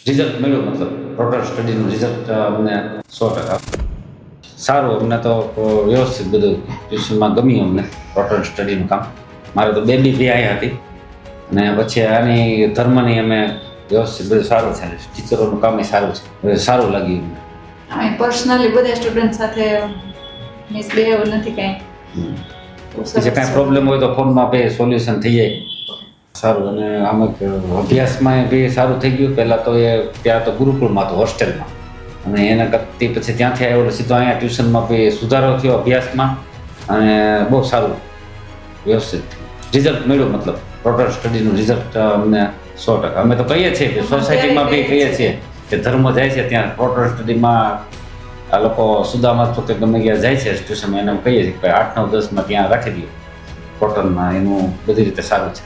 Result મળ્યું, મતલબ total સ્ટડીનું result અમને 100% સારું. અમને તો વ્યવસ્થિત બધું ટ્યુશનમાં ગમ્યું અમને ટોટલ સ્ટડીનું કામ. મારે તો બેબી બી અહીંયા હતી અને પછી આની ધર્મની અમે વ્યવસ્થિત બધું સારું થાય. ટીચરોનું કામ સારું છે, સારું લાગ્યું અમને. પર્સનલી બધા સ્ટુડન્ટ સાથે મિસબિહેવ નથી કાંઈ. જે કાંઈ પ્રોબ્લેમ હોય તો ફોનમાં બે સોલ્યુશન થઈ જાય. સારું. અને આમ અભ્યાસમાં બી સારું થઈ ગયું. પહેલાં તો એ ત્યાં તો ગુરુકુળમાં હતો, હોસ્ટેલમાં, અને એના કરતી પછી ત્યાંથી આવ્યો સીધો અહીંયા ટ્યુશનમાં બી સુધારો થયો અભ્યાસમાં અને બહુ સારું વ્યવસ્થિત રિઝલ્ટ મળ્યું. મતલબ ટોટલ સ્ટડીનું રિઝલ્ટ અમને 100%. અમે તો કહીએ છીએ કે સોસાયટીમાં બી કહીએ છીએ કે ધર્મ જાય છે ત્યાં ટોટલ સ્ટડીમાં આ લોકો સુદામાં તો કે ગમે ગયા જાય છે ટ્યુશનમાં, એને કહીએ છીએ કે 8, 9, 10માં ત્યાં રાખી દઈએ ટોટલમાં. એનું બધી રીતે સારું છે.